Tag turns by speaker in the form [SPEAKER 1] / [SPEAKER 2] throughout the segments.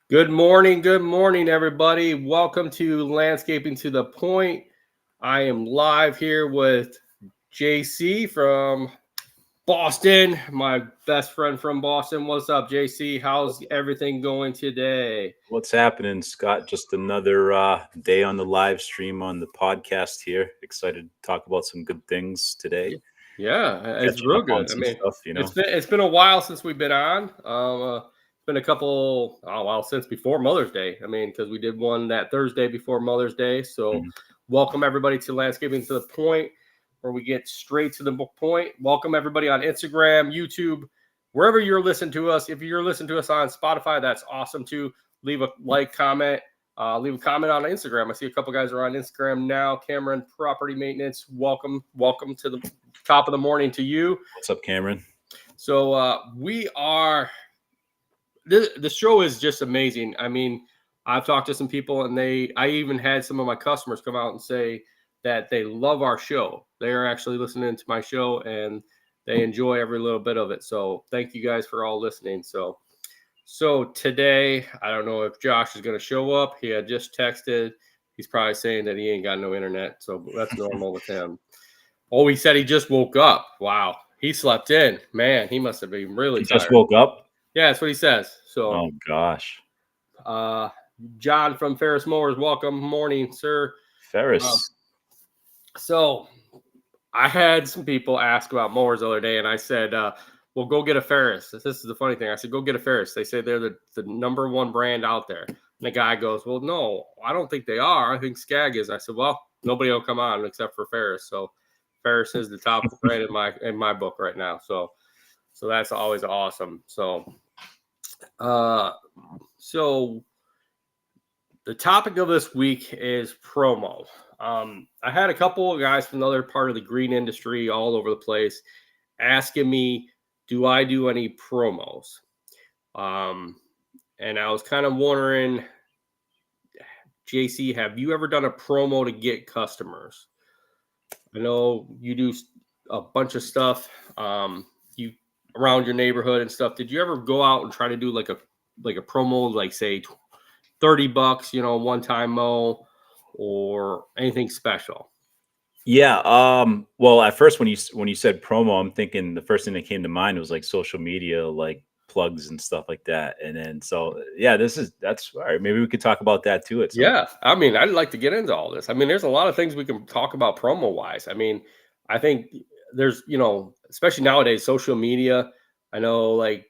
[SPEAKER 1] Good morning, everybody. Welcome to Landscaping to the Point. I am live here with JC from Boston, my best friend from Boston. What's up, JC? How's everything going today?
[SPEAKER 2] What's happening, Scott? Just another day on the live stream on the podcast here. Excited to talk about some good things today.
[SPEAKER 1] Yeah, it's
[SPEAKER 2] Catching
[SPEAKER 1] real
[SPEAKER 2] up on
[SPEAKER 1] good. I
[SPEAKER 2] some
[SPEAKER 1] mean,
[SPEAKER 2] stuff.
[SPEAKER 1] it's been a while since we've been on. It's been a couple since before Mother's Day. I mean, because we did one that Thursday before Mother's Day. So,
[SPEAKER 2] Mhm.
[SPEAKER 1] welcome everybody to Landscaping to the Point, where we get straight to the point. Welcome everybody on Instagram, YouTube, wherever you're listening to us. If you're listening to us on Spotify, that's awesome too. Leave a like, comment. Leave a comment on Instagram. I see a couple guys are on Instagram now. Cameron Property Maintenance. Welcome to the top of the morning to you.
[SPEAKER 2] What's up, Cameron?
[SPEAKER 1] So we are. The show is just amazing. I mean, I've talked to some people, and I even had some of my customers come out and say that they love our show. They are actually listening to my show, and they enjoy every little bit of it. So thank you guys for all listening. So today, I don't know if Josh is going to show up. He had just texted. He's probably saying that he ain't got no internet, so that's normal with him. Oh, he said he just woke up. Wow, he slept in. Man, he must have been really
[SPEAKER 2] You
[SPEAKER 1] tired.
[SPEAKER 2] just woke up?
[SPEAKER 1] Yeah, that's what he says. So,
[SPEAKER 2] Oh gosh,
[SPEAKER 1] uh, John from Ferris Mowers, welcome, morning, sir. Um,
[SPEAKER 2] Ferris.
[SPEAKER 1] so I had some people ask about mowers the other day, and I said, "Well, go get a Ferris." This is the funny thing. I said, "Go get a Ferris." They say they're the number one brand out there. And the guy goes, "Well, no, I don't think they are. I think Skag is." I said, "Well, nobody will come on except for Ferris." So Ferris is the top brand in my book right now. So that's always awesome. Uh, so the topic of this week is promo. I had a couple of guys from another part of the green industry all over the place asking me, do I do any promos? Um, and I was kind of wondering, JC, have you ever done a promo to get customers? I know you do a bunch of stuff you around your neighborhood and stuff. Did you ever go out and try to do like a promo, like say $30, one time mow or anything special?
[SPEAKER 2] Yeah. Well, at first when you said promo, I'm thinking the first thing that came to mind was like social media, like plugs and stuff like that. And then yeah, that's all right. Maybe we could talk about that too at some.
[SPEAKER 1] Yeah, I mean, I'd like to get into all this. I mean, there's a lot of things we can talk about promo wise. I mean, I think there's, especially nowadays, social media. I know, like,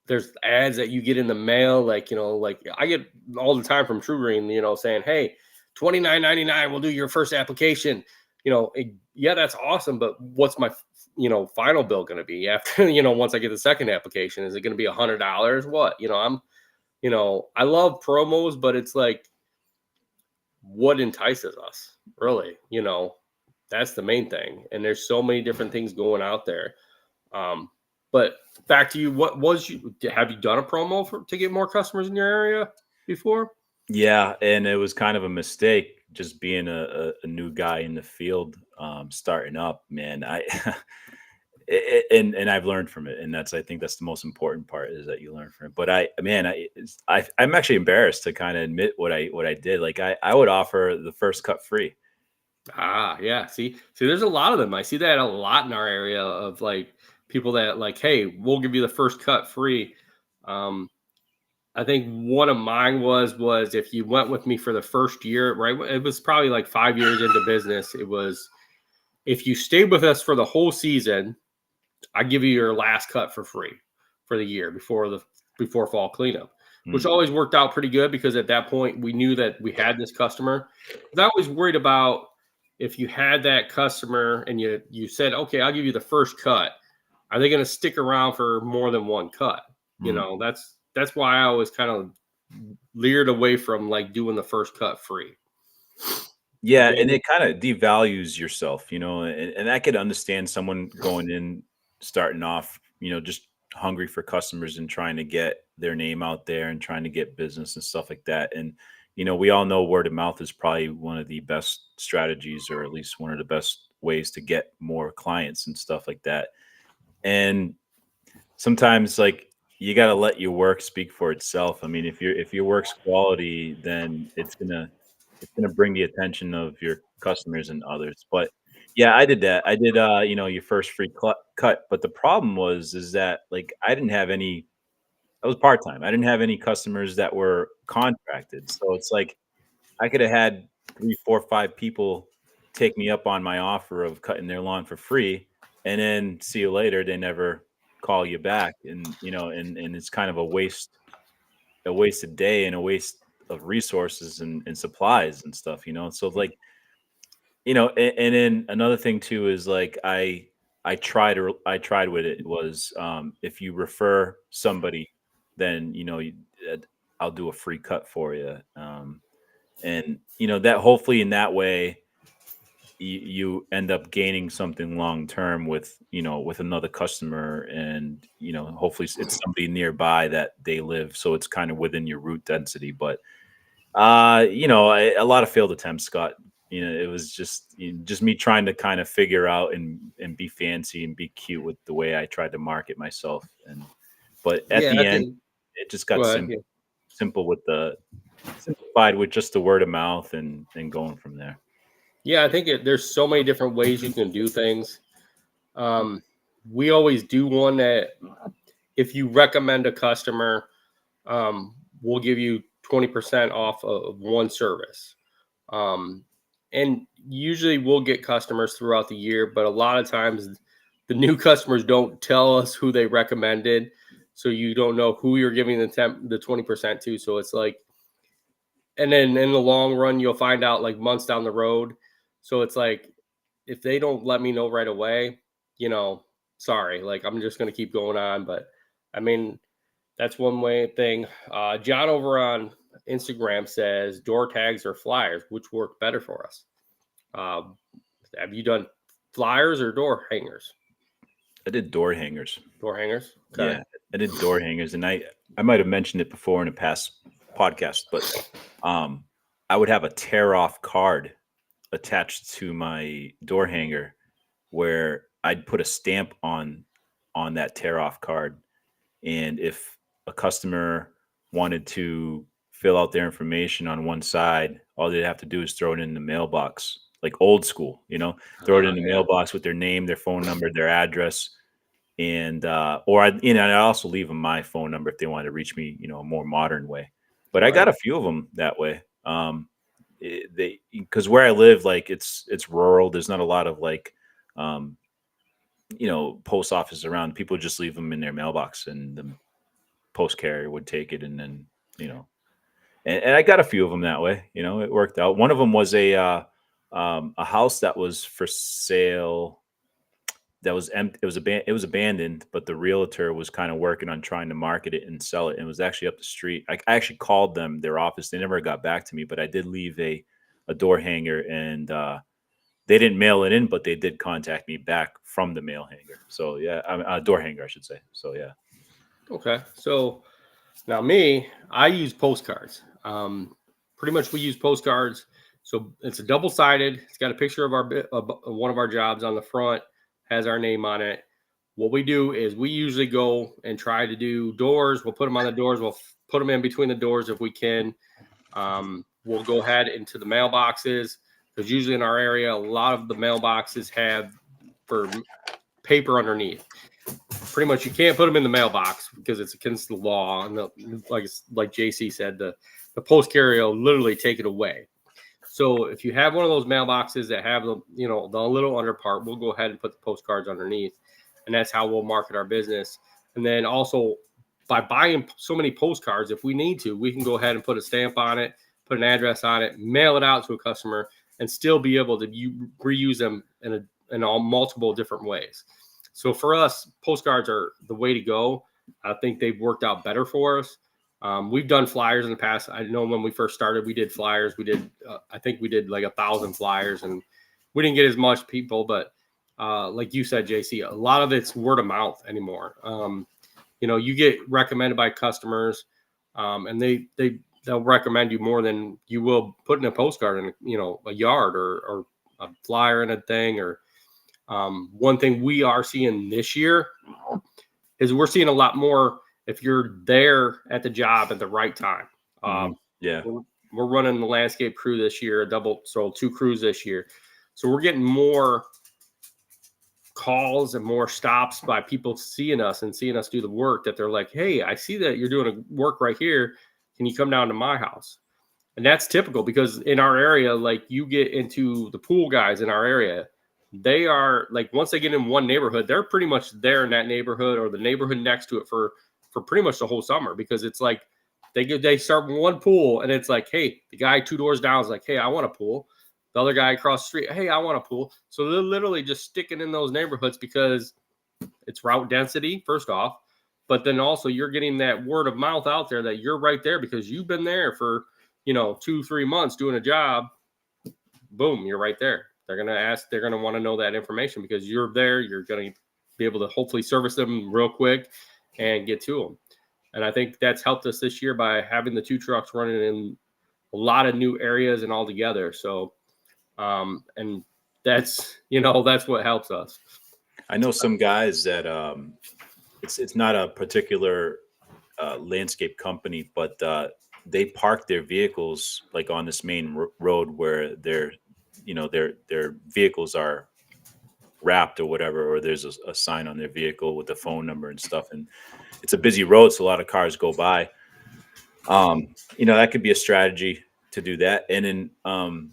[SPEAKER 1] there's ads that you get in the mail, like, like I get all the time from True Green, saying, "Hey, 29.99, we'll do your first application." Yeah, that's awesome, but what's my, final bill going to be after, once I get the second application? Is it going to be $100? What, I love promos, but it's like what entices us, really. That's the main thing, and there's so many different things going out there. But back to you, what was you have you done a promo to get more customers in your area before?
[SPEAKER 2] Yeah, and it was kind of a mistake just being a new guy in the field, starting up, man. And I've learned from it, and I think that's the most important part is that you learn from it. But I'm actually embarrassed to kind of admit what I did. Like I would offer the first cut free.
[SPEAKER 1] Yeah, see there's a lot of them. I see that a lot in our area of like people that like, hey, we'll give you the first cut free. um I think one of mine was if you went with me for the first year, right? It was probably like 5 years into business. It was, if you stayed with us for the whole season, I give you your last cut for free for the year before fall cleanup, which
[SPEAKER 2] Mm.
[SPEAKER 1] always worked out pretty good because at that point we knew that we had this customer. I was always worried about if you had that customer and you said, okay, I'll give you the first cut. Are they going to stick around for more than one cut?
[SPEAKER 2] Mm.
[SPEAKER 1] That's why I always kind of leered away from like doing the first cut free.
[SPEAKER 2] Yeah, and
[SPEAKER 1] Okay.
[SPEAKER 2] it kind of devalues yourself, and I could understand someone going in, starting off, just hungry for customers and trying to get their name out there and trying to get business and stuff like that. And, we all know word of mouth is probably one of the best strategies, or at least one of the best ways to get more clients and stuff like that. And sometimes, like, you got to let your work speak for itself. I mean, if your work's quality, then it's gonna bring the attention of your customers and others. But yeah, I did that. I did your first free cut. But the problem was is that like I didn't have any. I was part time. I didn't have any customers that were contracted. So it's like I could have had 3, 4, 5 people take me up on my offer of cutting their lawn for free, and then see you later. They never call you back, and and it's kind of a wasted day and a waste of resources and supplies and stuff. So like and then another thing too is like I tried with it was if you refer somebody, then uh, I'll do a free cut for you. And that hopefully in that way you end up gaining something long term with with another customer, and hopefully it's somebody nearby that they live, so it's kind of within your route density. But a lot of failed attempts, Scott. It was just me trying to kind of figure out and be fancy and be cute with the way I tried to market myself. And but at
[SPEAKER 1] Yeah,
[SPEAKER 2] the
[SPEAKER 1] I
[SPEAKER 2] end,
[SPEAKER 1] think.
[SPEAKER 2] it just
[SPEAKER 1] Go
[SPEAKER 2] got
[SPEAKER 1] ahead. Yeah.
[SPEAKER 2] simple with the simplified with just the word of mouth and going from there.
[SPEAKER 1] Yeah, I think there's so many different ways you can do things. Um, we always do one that if you recommend a customer, we'll give you 20% off of one service. Um, and usually we'll get customers throughout the year, but a lot of times the new customers don't tell us who they recommended. So you don't know who you're giving the 20% to. So it's like, and then in the long run, you'll find out like months down the road. So it's like, if they don't let me know right away, you know, sorry, like I'm just going to keep going on. But I mean, that's one way thing. John over on Instagram says door tags or flyers, which work better for us. Um, have you done flyers or door hangers?
[SPEAKER 2] I did door hangers.
[SPEAKER 1] Door hangers. Okay.
[SPEAKER 2] Yeah, I did door hangers, and I might have mentioned it before in a past podcast, but um, I would have a tear off card attached to my door hanger where I'd put a stamp on that tear off card, and if a customer wanted to fill out their information on one side, all they'd have to do is throw it in the mailbox, like old school, throw it in the
[SPEAKER 1] Yeah.
[SPEAKER 2] mailbox with their name, their phone number, their address, and or I also leave them my phone number if they want to reach me, a more modern way. But I got
[SPEAKER 1] Right.
[SPEAKER 2] a few of them that way. They because where I live, like it's rural. There's not a lot of like, um, post office around. People just leave them in their mailbox, and the post carrier would take it, and then you know, and I got a few of them that way. It worked out. One of them was a house that was for sale that was empty. It was abandoned, but the realtor was kind of working on trying to market it and sell it. And it was actually up the street. I actually called them, their office. They never got back to me, but I did leave a door hanger, and they didn't mail it in, but they did contact me back from the mail hanger. So yeah, I mean, door hanger, I should say. So yeah,
[SPEAKER 1] Okay. So now me, I use postcards. Pretty much we use postcards. So it's a double sided. It's got a picture of one of our jobs on the front, has our name on it. What we do is we usually go and try to do doors. We'll put them on the doors. We'll put them in between the doors if we can. We'll go ahead into the mailboxes because usually in our area, a lot of the mailboxes have for paper underneath. Pretty much, you can't put them in the mailbox because it's against the law. And like JC said, the post carrier will literally take it away. So if you have one of those mailboxes that have the little under part, we'll go ahead and put the postcards underneath, and that's how we'll market our business. And then also by buying so many postcards, if we need to, we can go ahead and put a stamp on it, put an address on it, mail it out to a customer, and still be able to reuse them in all multiple different ways. So for us, postcards are the way to go. I think they've worked out better for us. We've done flyers in the past. I know when we first started, we did flyers. We did, I think we did like 1,000 flyers, and we didn't get as much people. But like you said, JC, a lot of it's word of mouth anymore. You get recommended by customers, and they'll recommend you more than you will put in a postcard in a yard or a flyer in a thing. Or one thing we are seeing this year is we're seeing a lot more if you're there at the job at the right time.
[SPEAKER 2] Yeah.
[SPEAKER 1] We're running the landscape crew this year, two crews this year. So we're getting more calls and more stops by people seeing us and seeing us do the work, that they're like, hey, I see that you're doing a work right here. Can you come down to my house? And that's typical, because in our area, like, you get into the pool guys in our area, they are like, once they get in one neighborhood, they're pretty much there in that neighborhood or the neighborhood next to it for pretty much the whole summer, because it's like they start one pool and it's like, hey, the guy 2 doors down is like, hey, I want a pool. The other guy across the street, hey, I want a pool. So they're literally just sticking in those neighborhoods because it's route density, first off, but then also you're getting that word of mouth out there that you're right there because you've been there for 2-3 months doing a job. Boom, you're right there. They're going to want to know that information because you're there. You're going to be able to hopefully service them real quick and get to them. And I think that's helped us this year by having the 2 trucks running in a lot of new areas and all together. So, and that's what helps us.
[SPEAKER 2] I know some guys that it's not a particular landscape company, but they park their vehicles like on this main road where their vehicles are wrapped or whatever, or there's a sign on their vehicle with the phone number and stuff. And it's a busy road, so a lot of cars go by. That could be a strategy to do that. And then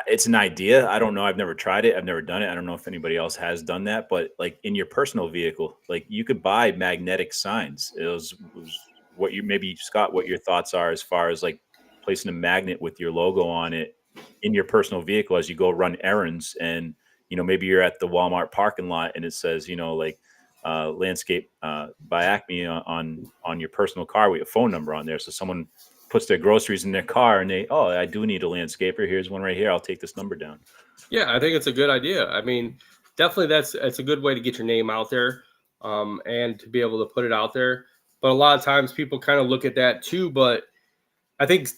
[SPEAKER 2] it's an idea. I don't know. I've never tried it. I've never done it. I don't know if anybody else has done that, but like in your personal vehicle, like you could buy magnetic signs. It was what Scott, what your thoughts are as far as like placing a magnet with your logo on it in your personal vehicle as you go run errands. And, maybe you're at the Walmart parking lot and it says, landscape by Acme on your personal car with a phone number on there. So someone puts their groceries in their car and I do need a landscaper. Here's one right here. I'll take this number down.
[SPEAKER 1] Yeah, I think it's a good idea. I mean, definitely it's a good way to get your name out there, and to be able to put it out there. But a lot of times people kind of look at that too. But I think,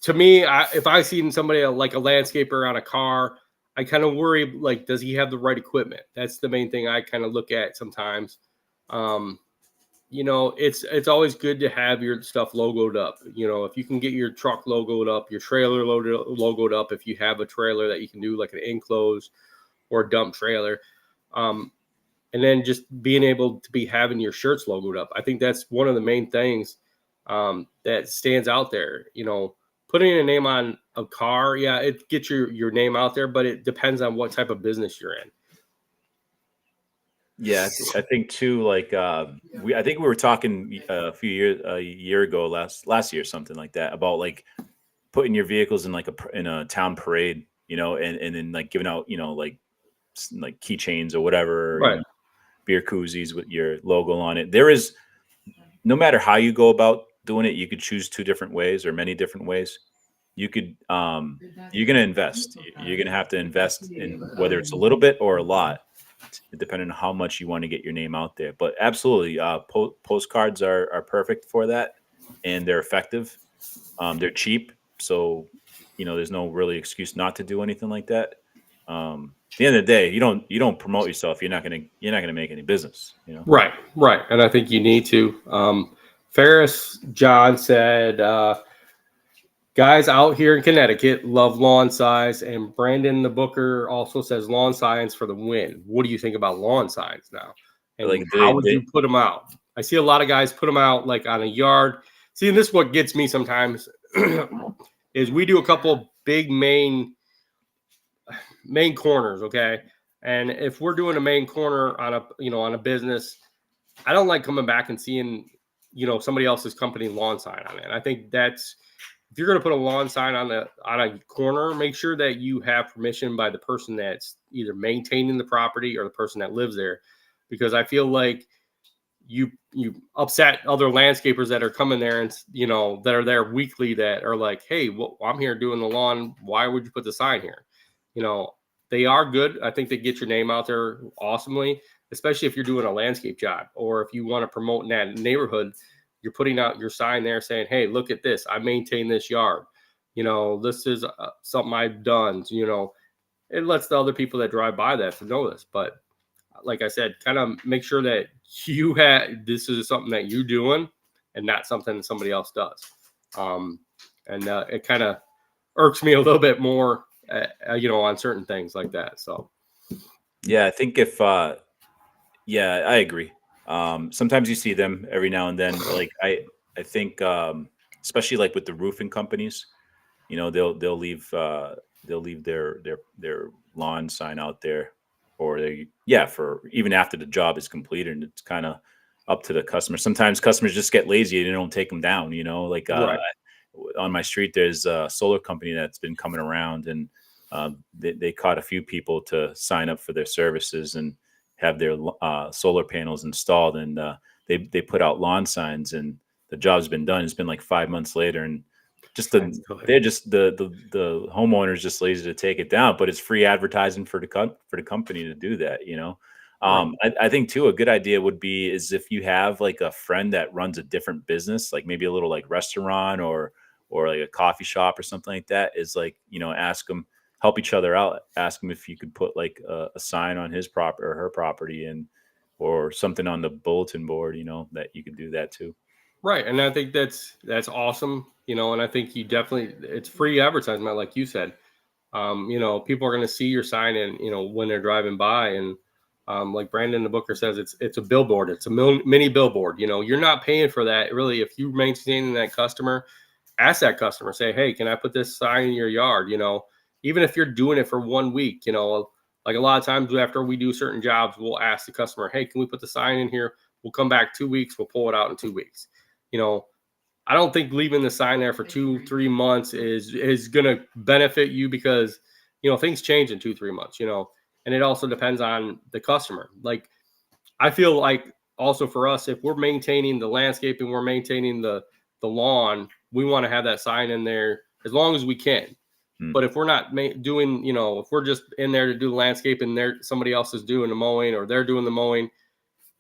[SPEAKER 1] to me, if I seen somebody like a landscaper on a car, I kind of worry, like, does he have the right equipment? That's the main thing I kind of look at sometimes. It's always good to have your stuff logoed up. If you can get your truck logoed up, your trailer logoed up, if you have a trailer that you can do like an enclosed or a dump trailer, and then just being able to be having your shirts logoed up. I think that's one of the main things that stands out there. Putting a name on a car, yeah, it gets your name out there, but it depends on what type of business you're in.
[SPEAKER 2] Yeah, I think too. Like I think we were talking a year ago, last year, something like that, about like putting your vehicles in like in a town parade, and then like giving out, like keychains or whatever,
[SPEAKER 1] right?
[SPEAKER 2] Beer koozies with your logo on it. There is, no matter how you go about doing it, you could choose 2 different ways or many different ways. You could, you're going to invest. You're going to have to invest in whether it's a little bit or a lot, depending on how much you want to get your name out there. But absolutely, postcards are perfect for that, and they're effective. They're cheap, so there's no really excuse not to do anything like that. At the end of the day, you don't promote yourself, you're not gonna make any business.
[SPEAKER 1] Right, and I think you need to. Ferris John said, guys out here in Connecticut love lawn signs, and Brandon the Booker also says lawn signs for the win. What do you think about lawn signs now? And how would you put them out? I see a lot of guys put them out like on a yard. See, and this is what gets me sometimes is we do a couple big main corners, okay? And if we're doing a main corner on a business, I don't like coming back and seeing somebody else's company lawn sign on it. And I think that's, if you're going to put a lawn sign on a corner, make sure that you have permission by the person that's either maintaining the property or the person that lives there, because I feel like you upset other landscapers that are coming there and that are there weekly, that are like, hey, well, I'm here doing the lawn. Why would you put the sign here? They are good. I think they get your name out there awesomely, especially if you're doing a landscape job, or if you want to promote in that neighborhood. You're putting out your sign there saying, hey, look at this. I maintain this yard. This is something I've done. It lets the other people that drive by that to know this. But like I said, kind of make sure that this is something that you're doing and not something that somebody else does. Um, and it kind of irks me a little bit more, on certain things like that. So,
[SPEAKER 2] Yeah, I think yeah, I agree. Sometimes you see them every now and then. Like I think especially like with the roofing companies, they'll leave their lawn sign out there, or they yeah for even after the job is completed, and it's kind of up to the customer. Sometimes customers just get lazy and they don't take them down. Like
[SPEAKER 1] right.
[SPEAKER 2] on my street, there's a solar company that's been coming around, and they caught a few people to sign up for their services and have their solar panels installed, and they put out lawn signs, and the job's been done. It's been like 5 months later, and just
[SPEAKER 1] That's good.
[SPEAKER 2] they're just the homeowner's just lazy to take it down, but it's free advertising for the company to do that.
[SPEAKER 1] Right.
[SPEAKER 2] I think too a good idea would be is if you have like a friend that runs a different business, like maybe a little like restaurant or like a coffee shop or something like that, is like ask them, help each other out, ask them if you could put like a sign on his property or her property, and or something on the bulletin board, that you could do that too.
[SPEAKER 1] Right. And I think that's awesome. And I think it's free advertisement, like you said. People are going to see your sign and, when they're driving by. And like Brandon the Booker says, it's a billboard. It's a mini billboard. You're not paying for that. Really, if you're maintaining that customer, ask that customer, say, hey, can I put this sign in your yard? Even if you're doing it for 1 week, like a lot of times after we do certain jobs, we'll ask the customer, hey, can we put the sign in here? We'll come back 2 weeks. We'll pull it out in 2 weeks. You know, I don't think leaving the sign there for 2-3 months is gonna benefit you because things change in 2-3 months. And it also depends on the customer. Like I feel like also for us, if we're maintaining the landscaping, we're maintaining the lawn, we want to have that sign in there as long as we can.
[SPEAKER 2] Hmm.
[SPEAKER 1] But if we're not doing, if we're just in there to do the landscape and somebody else is doing the mowing or they're doing the mowing,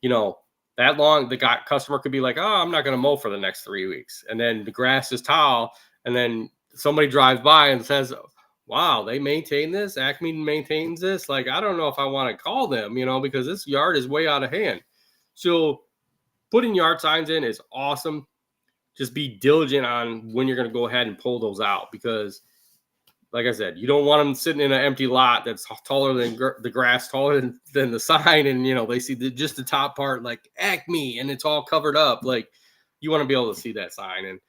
[SPEAKER 1] you know, that long, customer could be like, oh, I'm not going to mow for the next 3 weeks. And then the grass is tall. And then somebody drives by and says, wow, they maintain this. Acme maintains this. Like, I don't know if I want to call them, because this yard is way out of hand. So putting yard signs in is awesome. Just be diligent on when you're going to go ahead and pull those out because like I said, you don't want them sitting in an empty lot that's taller than the grass, taller than the sign. And, they see just the top part, like Acme, and it's all covered up. Like you want to be able to see that sign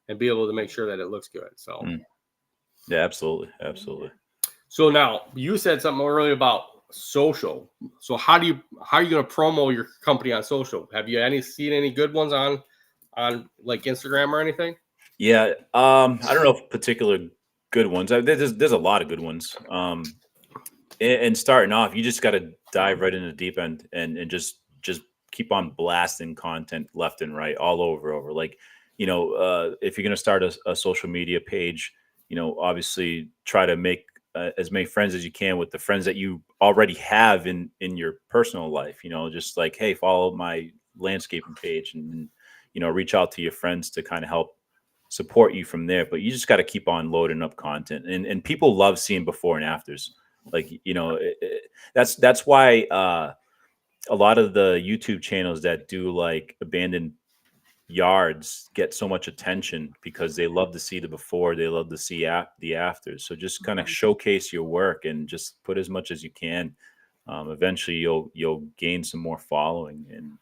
[SPEAKER 1] and be able to make sure that it looks good. So,
[SPEAKER 2] Yeah, absolutely. Absolutely.
[SPEAKER 1] so now you said something earlier about social. So how are you going to promo your company on social? Have you seen any good ones on like Instagram or anything?
[SPEAKER 2] Yeah. I don't know if particular good ones. There's a lot of good ones. And starting off, you just got to dive right into the deep end and just keep on blasting content left and right all over. Like, if you're gonna start a social media page, obviously try to make as many friends as you can with the friends that you already have in your personal life. Just like, hey, follow my landscaping page, and reach out to your friends to kind of help support you from there. But you just got to keep on loading up content, and people love seeing before and afters. Like that's why a lot of the YouTube channels that do like abandoned yards get so much attention because they love to see the before, they love to see the afters. So just kind of showcase your work and just put as much as you can. Eventually, you'll gain some more following, and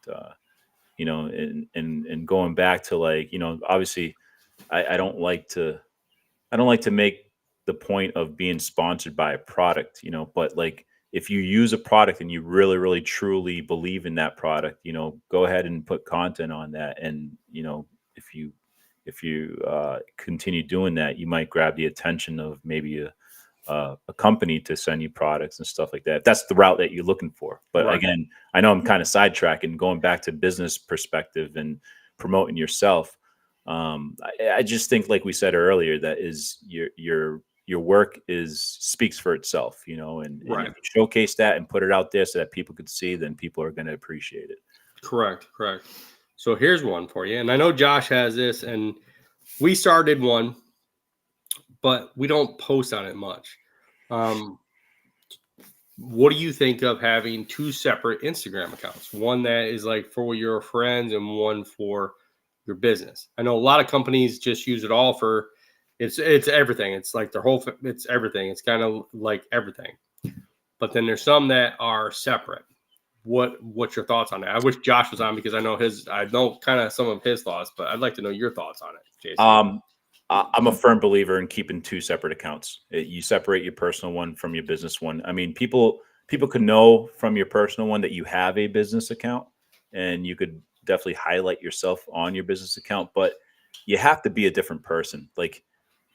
[SPEAKER 2] and going back to like obviously, I don't like to make the point of being sponsored by a product, but like if you use a product and you really, really, truly believe in that product, go ahead and put content on that. And, if you continue doing that, you might grab the attention of maybe a company to send you products and stuff like that. That's the route that you're looking for. But
[SPEAKER 1] Right.
[SPEAKER 2] again, I know I'm kind of sidetracking, going back to business perspective and promoting yourself. I just think, like we said earlier, that is your work speaks for itself, and
[SPEAKER 1] Right.
[SPEAKER 2] if you showcase that and put it out there so that people could see, then people are going to appreciate it.
[SPEAKER 1] Correct. So here's one for you. And I know Josh has this, and we started one, but we don't post on it much. what do you think of having two separate Instagram accounts? One that is like for your friends and one for your business. I know a lot of companies just use it all for it's everything. It's like their whole it's everything. It's kind of like everything. But then there's some that are separate. What's your thoughts on that? I wish Josh was on because I know kind of some of his thoughts, but I'd like to know your thoughts on it, Jason.
[SPEAKER 2] I'm a firm believer in keeping two separate accounts. You separate your personal one from your business one. I mean, people could know from your personal one that you have a business account, and you could definitely highlight yourself on your business account, but you have to be a different person. Like,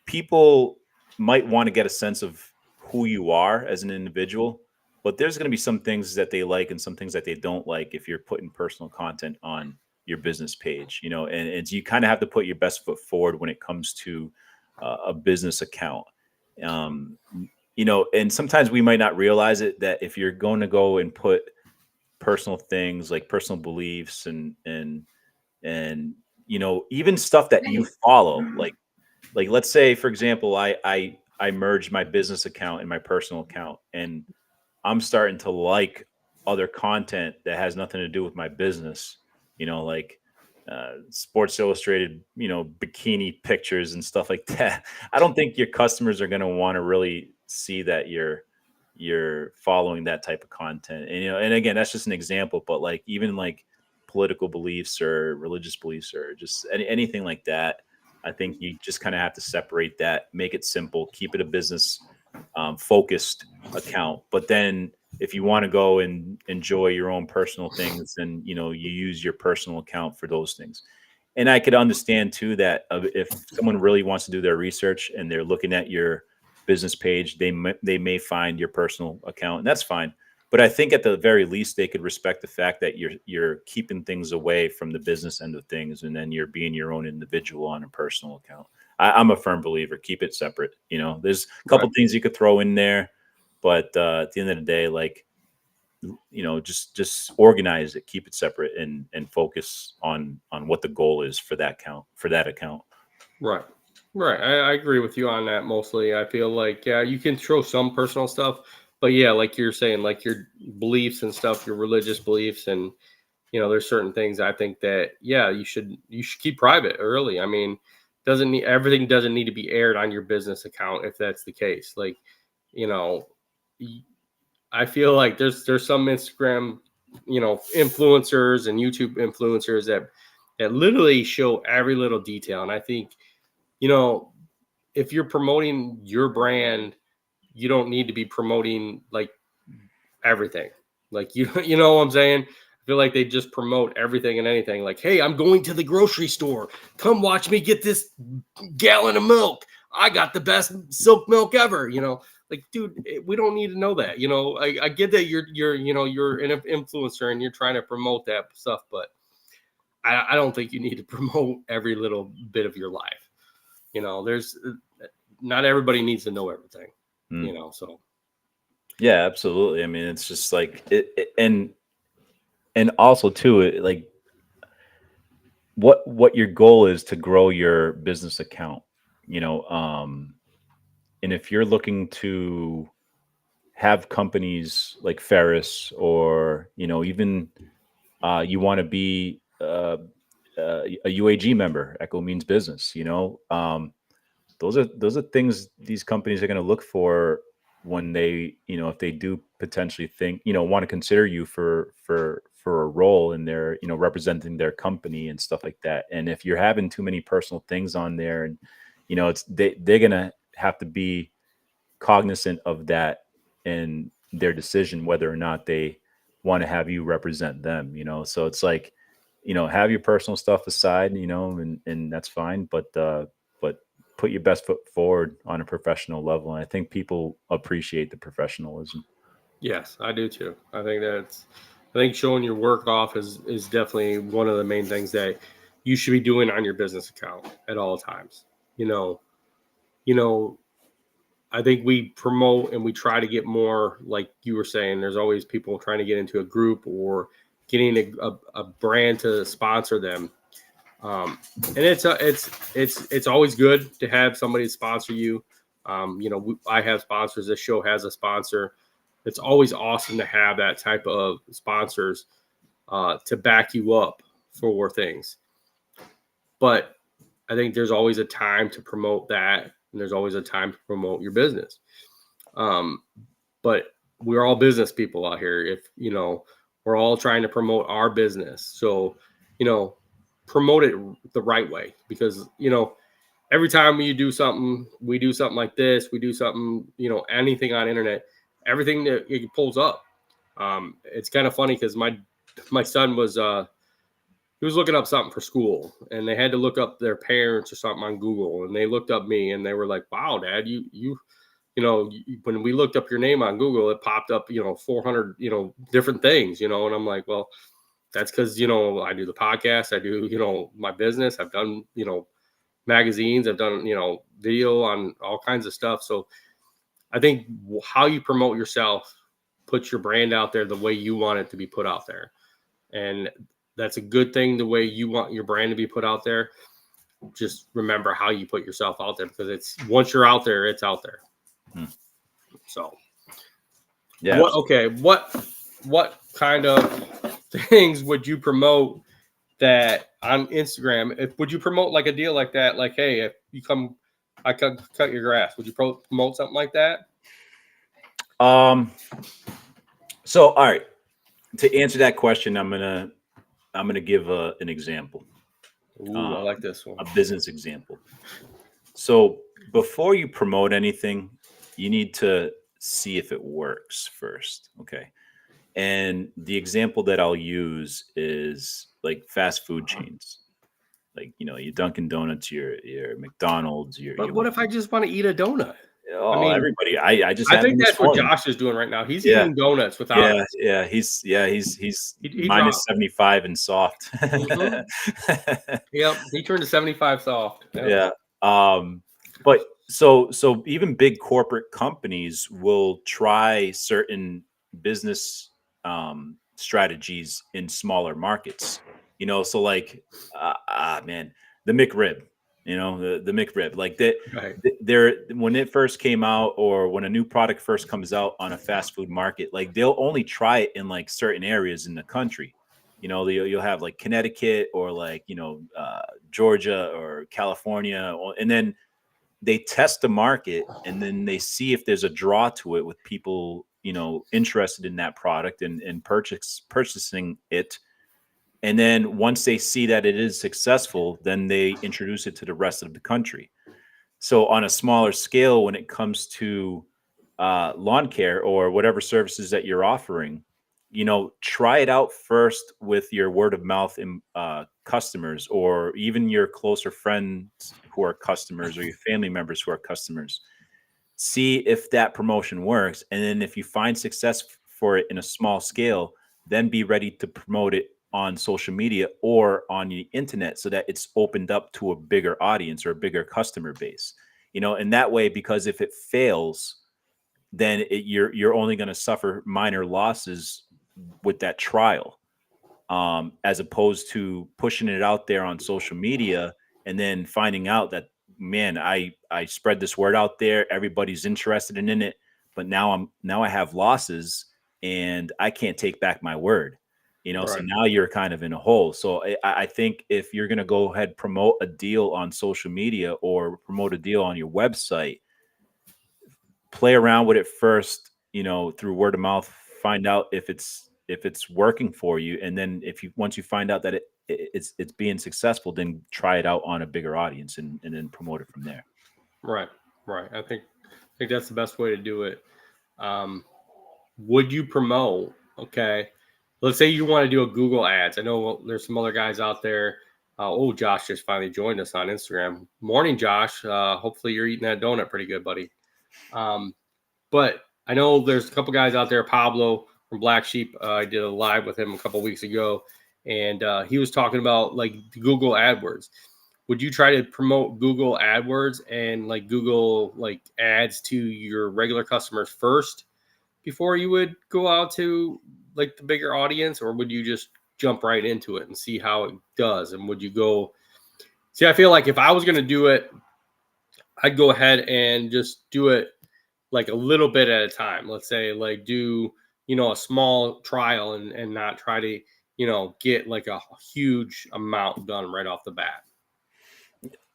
[SPEAKER 2] people might want to get a sense of who you are as an individual, but there's going to be some things that they like and some things that they don't like if you're putting personal content on your business page, and you kind of have to put your best foot forward when it comes to a business account. um, and sometimes we might not realize it, that if you're going to go and put personal things like personal beliefs and even stuff that you follow, like let's say, for example, I merged my business account and my personal account, and I'm starting to like other content that has nothing to do with my business, like Sports Illustrated, bikini pictures and stuff like that. I don't think your customers are going to want to really see that you're following that type of content. And again, that's just an example, but like even like political beliefs or religious beliefs or just anything like that, I think you just kind of have to separate that, make it simple, keep it a business focused account. But then if you want to go and enjoy your own personal things, then you use your personal account for those things. And I could understand too that if someone really wants to do their research and they're looking at your business page, they may find your personal account, and that's fine. But I think at the very least they could respect the fact that you're keeping things away from the business end of things, and then you're being your own individual on a personal account. I'm a firm believer, keep it separate. There's a couple things you could throw in there, but at the end of the day, like, just organize it, keep it separate, and focus on what the goal is for that account.
[SPEAKER 1] Right. Right. I agree with you on that mostly. I feel like, yeah, you can show some personal stuff, but yeah, like you're saying, like your beliefs and stuff, your religious beliefs, and there's certain things I think that, yeah, you should keep private early. I mean, everything doesn't need to be aired on your business account if that's the case. Like, you know, I feel like there's some Instagram, influencers and YouTube influencers that literally show every little detail. And I think, if you're promoting your brand, you don't need to be promoting like everything. Like you know what I'm saying? I feel like they just promote everything and anything. Like, hey, I'm going to the grocery store. Come watch me get this gallon of milk. I got the best silk milk ever. Like, dude, we don't need to know that. I get that you're an influencer and you're trying to promote that stuff, but I don't think you need to promote every little bit of your life. There's not everybody needs to know everything. So.
[SPEAKER 2] Yeah, absolutely. I mean, it's just like and also too, like what your goal is to grow your business account, and if you're looking to have companies like Ferris, or even you want to be a UAG member, Echo Means Business, those are things these companies are going to look for when they, if they do potentially think, want to consider you for a role in their, representing their company and stuff like that. And if you're having too many personal things on there, and they're going to have to be cognizant of that in their decision whether or not they want to have you represent them. So it's like, have your personal stuff aside, and that's fine, but put your best foot forward on a professional level. And I think people appreciate the professionalism.
[SPEAKER 1] Yes, I do too. I think showing your work off is definitely one of the main things that you should be doing on your business account at all times. I think we promote and we try to get more, like you were saying, there's always people trying to get into a group or getting a brand to sponsor them. And it's always good to have somebody sponsor you. I have sponsors. This show has a sponsor. it's always awesome to have that type of sponsors to back you up for things. But I think there's always a time to promote that, and there's always a time to promote your business. But we're all business people out here. If, we're all trying to promote our business. So, promote it the right way, because, every time we do something like this, we do something, anything on internet, everything that it pulls up. It's kind of funny because my son was, he was looking up something for school, and they had to look up their parents or something on Google, and they looked up me, and they were like, "Wow, Dad, when we looked up your name on Google, it popped up, 400, different things, and I'm like, well, that's because, I do the podcast, I do, my business, I've done, magazines, I've done, video on all kinds of stuff. So I think how you promote yourself, put your brand out there the way you want it to be put out there. And that's a good thing, the way you want your brand to be put out there. Just remember how you put yourself out there, because once you're out there, it's out there. So,
[SPEAKER 2] yeah.
[SPEAKER 1] What kind of things would you promote that on Instagram? Would you promote like a deal like that? Like, hey, if you come, I can cut your grass. Would you promote something like that?
[SPEAKER 2] So, all right, to answer that question, I'm gonna give an example.
[SPEAKER 1] Ooh, I like this one.
[SPEAKER 2] A business example. So before you promote anything, you need to see if it works first. Okay. And the example that I'll use is like fast food chains. Like, your Dunkin' Donuts, your McDonald's,
[SPEAKER 1] But what if I just want to eat a donut?
[SPEAKER 2] Everybody. I
[SPEAKER 1] think that's what Josh is doing right now. He's eating donuts without.
[SPEAKER 2] He's minus 75 and soft.
[SPEAKER 1] Mm-hmm. Yep, he turned to 75 soft.
[SPEAKER 2] Yep. Yeah. But so even big corporate companies will try certain business strategies in smaller markets. So like, man, the McRib. The McRib, like that, right. When it first came out, or when a new product first comes out on a fast food market, like they'll only try it in like certain areas in the country. You'll have like Connecticut, or like, Georgia or California, and then they test the market, and then they see if there's a draw to it with people, interested in that product and purchasing it. And then once they see that it is successful, then they introduce it to the rest of the country. So on a smaller scale, when it comes to lawn care or whatever services that you're offering, try it out first with your word of mouth customers, or even your closer friends who are customers, or your family members who are customers. See if that promotion works. And then if you find success for it in a small scale, then be ready to promote it on social media or on the internet, so that it's opened up to a bigger audience or a bigger customer base, and that way, because if it fails, then you're only going to suffer minor losses with that trial, as opposed to pushing it out there on social media and then finding out that, man, I spread this word out there, everybody's interested in it, but now I have losses and I can't take back my word. Right. So now you're kind of in a hole. So I think if you're going to go ahead, promote a deal on social media or promote a deal on your website, play around with it first, through word of mouth, find out if it's working for you. And then once you find out that it's being successful, then try it out on a bigger audience and then promote it from there.
[SPEAKER 1] Right. I think that's the best way to do it. Would you promote? Okay. Let's say you want to do a Google ads. I know there's some other guys out there. Josh just finally joined us on Instagram. Morning, Josh. Hopefully you're eating that donut pretty good, buddy. But I know there's a couple guys out there. Pablo from Black Sheep. I did a live with him a couple weeks ago, and he was talking about like Google AdWords. Would you try to promote Google AdWords and like Google like ads to your regular customers first before you would go out to like the bigger audience, or would you just jump right into it and see how it does? And would you go see, I feel like if I was going to do it, I'd go ahead and just do it like a little bit at a time. Let's say like do, a small trial and not try to, get like a huge amount done right off the bat.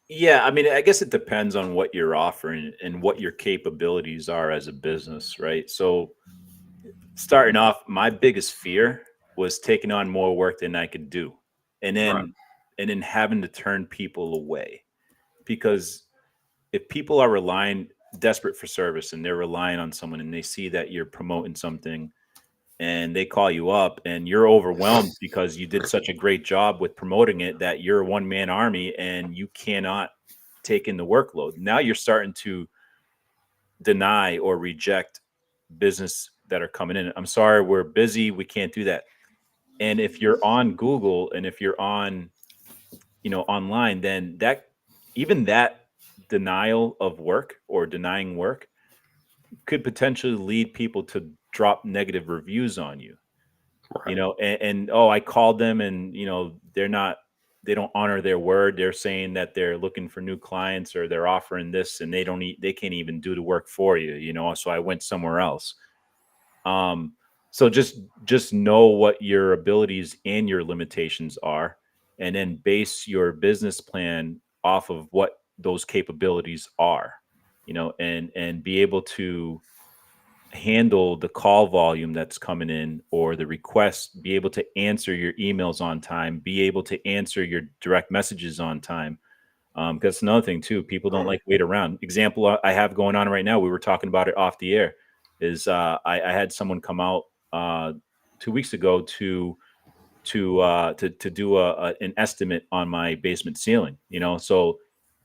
[SPEAKER 2] Yeah, I mean, I guess it depends on what you're offering and what your capabilities are as a business, right? So, starting off, my biggest fear was taking on more work than I could do, and
[SPEAKER 1] Right.
[SPEAKER 2] then having to turn people away, because if people are relying desperate for service and they're relying on someone and they see that you're promoting something and they call you up and you're overwhelmed because you did such a great job with promoting it that you're a one man army and you cannot take in the workload. Now you're starting to deny or reject business that are coming in. I'm sorry, we're busy. We can't do that. And if you're on Google and if you're on, online, then even that denial of work or denying work could potentially lead people to drop negative reviews on you.
[SPEAKER 1] Right.
[SPEAKER 2] And oh, I called them and they don't honor their word. They're saying that they're looking for new clients or they're offering this and they can't even do the work for you, so I went somewhere else. So just know what your abilities and your limitations are, and then base your business plan off of what those capabilities are, and be able to handle the call volume that's coming in or the requests, be able to answer your emails on time, be able to answer your direct messages on time. Because that's another thing too. People don't like wait around. Example I have going on right now. We were talking about it off the air. Is I had someone come out 2 weeks ago to do an estimate on my basement ceiling. So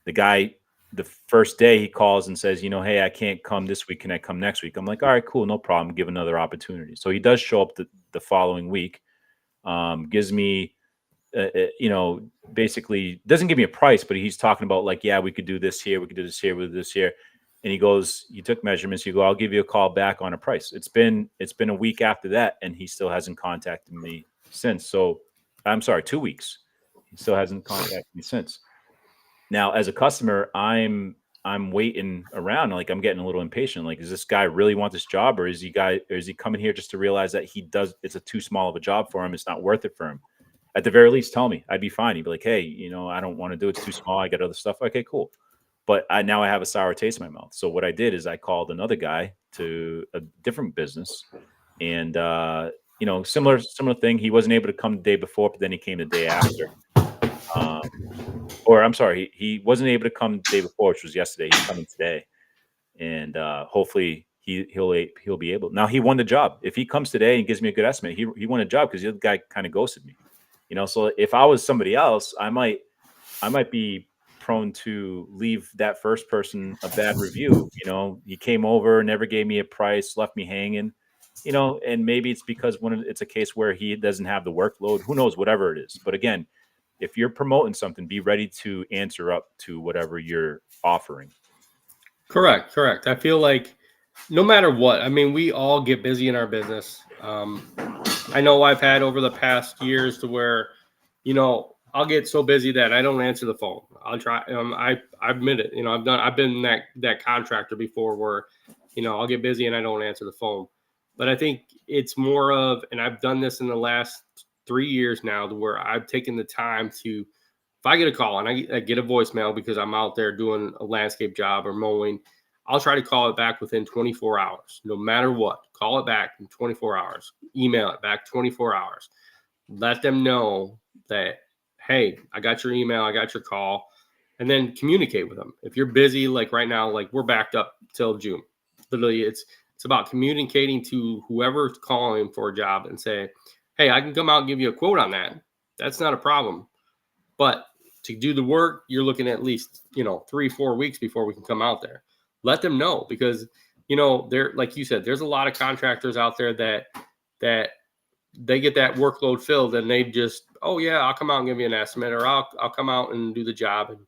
[SPEAKER 2] the guy, the first day he calls and says, hey, I can't come this week. Can I come next week? I'm like, all right, cool, no problem. Give another opportunity. So he does show up the following week. Gives me, basically doesn't give me a price, but he's talking about like, yeah, we could do this here, we could do this here, we could do this here. And he goes, you took measurements. You go, I'll give you a call back on a price. It's been a week after that, and he still hasn't contacted me since. So I'm sorry, 2 weeks. He still hasn't contacted me since. Now, as a customer, I'm waiting around. Like I'm getting a little impatient. Like, does this guy really want this job, or is he coming here just to realize that it's a too small of a job for him? It's not worth it for him. At the very least, tell me. I'd be fine. He'd be like, hey, I don't want to do it. It's too small. I got other stuff. Okay, cool. But now I have a sour taste in my mouth. So what I did is I called another guy to a different business, and similar thing. He wasn't able to come the day before, but then he came the day after. Or I'm sorry, he wasn't able to come the day before, which was yesterday. He's coming today, and hopefully he'll be able. Now he won the job. If he comes today and gives me a good estimate, he won a job because the other guy kind of ghosted me. So if I was somebody else, I might be prone to leave that first person a bad review. He came over, never gave me a price, left me hanging. And maybe it's because it's a case where he doesn't have the workload. Who knows? Whatever it is. But again, if you're promoting something, be ready to answer up to whatever you're offering.
[SPEAKER 1] Correct. I feel like no matter what, I mean, we all get busy in our business. I know I've had over the past years to where, I'll get so busy that I don't answer the phone. I'll try. I admit it. I've been that contractor before where, I'll get busy and I don't answer the phone. But I think it's more of, and I've done this in the last 3 years now, to where I've taken the time to, if I get a call and I get a voicemail because I'm out there doing a landscape job or mowing, I'll try to call it back within 24 hours, no matter what. Call it back in 24 hours. Email it back 24 hours. Let them know that, hey, I got your email, I got your call, and then communicate with them. If you're busy, like right now, like we're backed up till June. Literally, it's about communicating to whoever's calling for a job and say, hey, I can come out and give you a quote on that. That's not a problem. But to do the work, you're looking at least, 3-4 weeks before we can come out there. Let them know, because, there, like you said, there's a lot of contractors out there that they get that workload filled and they just, oh yeah, I'll come out and give you an estimate, or I'll come out and do the job, and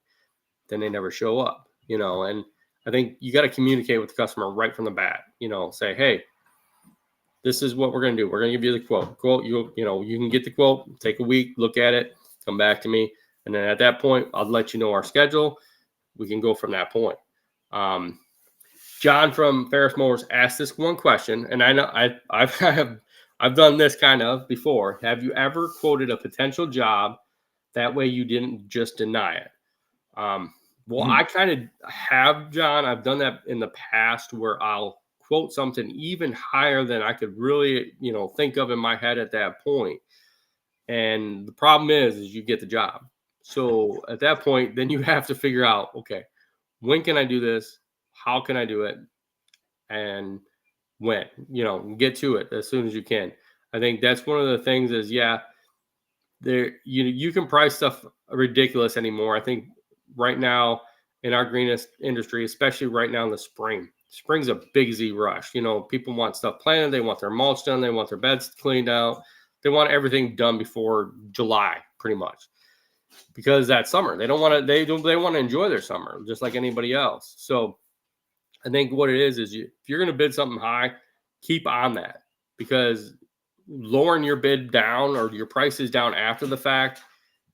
[SPEAKER 1] then they never show up, and I think you got to communicate with the customer right from the bat, say, hey, this is what we're going to do. We're going to give you the quote. You can get the quote, take a week, look at it, come back to me. And then at that point, I'll let you know our schedule. We can go from that point. John from Ferris Motors asked this one question, and I know I've done this kind of before. Have you ever quoted a potential job that way you didn't just deny it? Well, I kind of have, John. I've done that in the past where I'll quote something even higher than I could really, think of in my head at that point. And the problem is you get the job. So at that point, then you have to figure out, okay, when can I do this? How can I do it? And when, get to it as soon as you can. I think that's one of the things is, yeah, there you can price stuff ridiculous anymore. I think right now in our greenest industry, especially right now in the spring, spring's a big Z rush. People want stuff planted, they want their mulch done, they want their beds cleaned out, they want everything done before July, pretty much, because that summer they want to enjoy their summer just like anybody else. So I think what it is if you're going to bid something high, keep on that, because lowering your bid down or your prices down after the fact,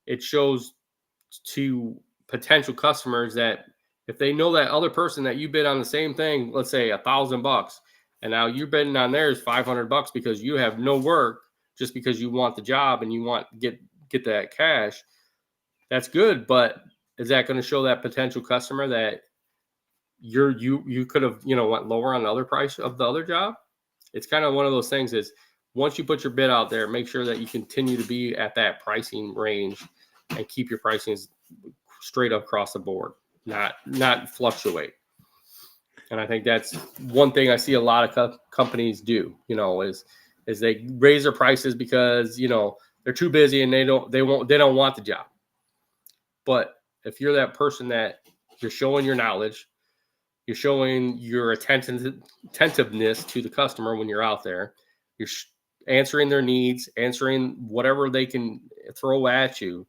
[SPEAKER 1] it shows to potential customers that if they know that other person that you bid on the same thing, let's say $1,000, and now you're bidding on theirs $500 because you have no work, just because you want the job and you want to get that cash, that's good. But is that going to show that potential customer that you could have went lower on the other price of the other job? It's kind of one of those things is, once you put your bid out there, make sure that you continue to be at that pricing range and keep your pricings straight up across the board, not fluctuate. And I think that's one thing I see a lot of companies do, is they raise their prices because, they're too busy and they don't want the job. But if you're that person that you're showing your knowledge, you're showing your attentiveness to the customer when you're out there, you're answering their needs, answering whatever they can throw at you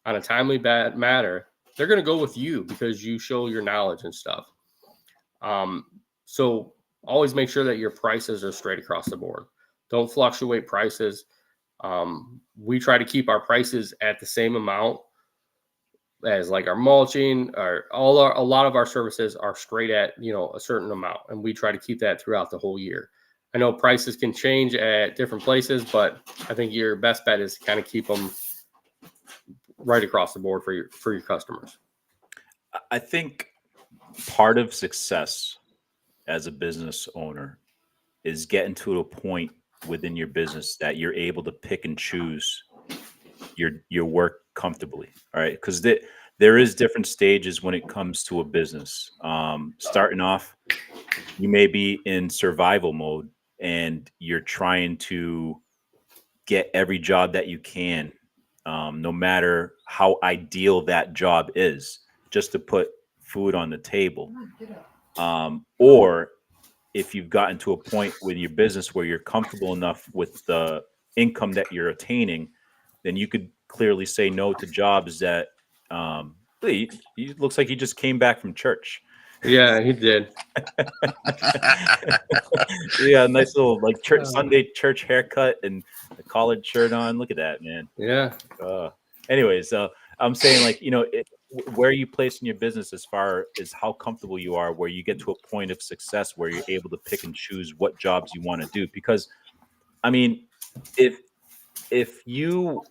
[SPEAKER 1] on a timely matter, they're going to go with you because you show your knowledge and stuff. So always make sure that your prices are straight across the board. Don't fluctuate prices. We try to keep our prices at the same amount as like our mulching, a lot of our services are straight at, a certain amount, and we try to keep that throughout the whole year. I know prices can change at different places, but I think your best bet is to kind of keep them right across the board for your customers.
[SPEAKER 2] I think part of success as a business owner is getting to a point within your business that you're able to pick and choose your work comfortably. All right. Because there is different stages when it comes to a business. Starting off, you may be in survival mode and you're trying to get every job that you can, no matter how ideal that job is, just to put food on the table. Or if you've gotten to a point with your business where you're comfortable enough with the income that you're attaining, then you could clearly say no to jobs that he looks like he just came back from church.
[SPEAKER 1] Yeah, he did.
[SPEAKER 2] Yeah, nice little like church Sunday church haircut and a collared shirt on. Look at that, man.
[SPEAKER 1] Yeah.
[SPEAKER 2] Anyways, I'm saying, like, where you place in your business as far as how comfortable you are, where you get to a point of success where you're able to pick and choose what jobs you want to do. Because, I mean, if you,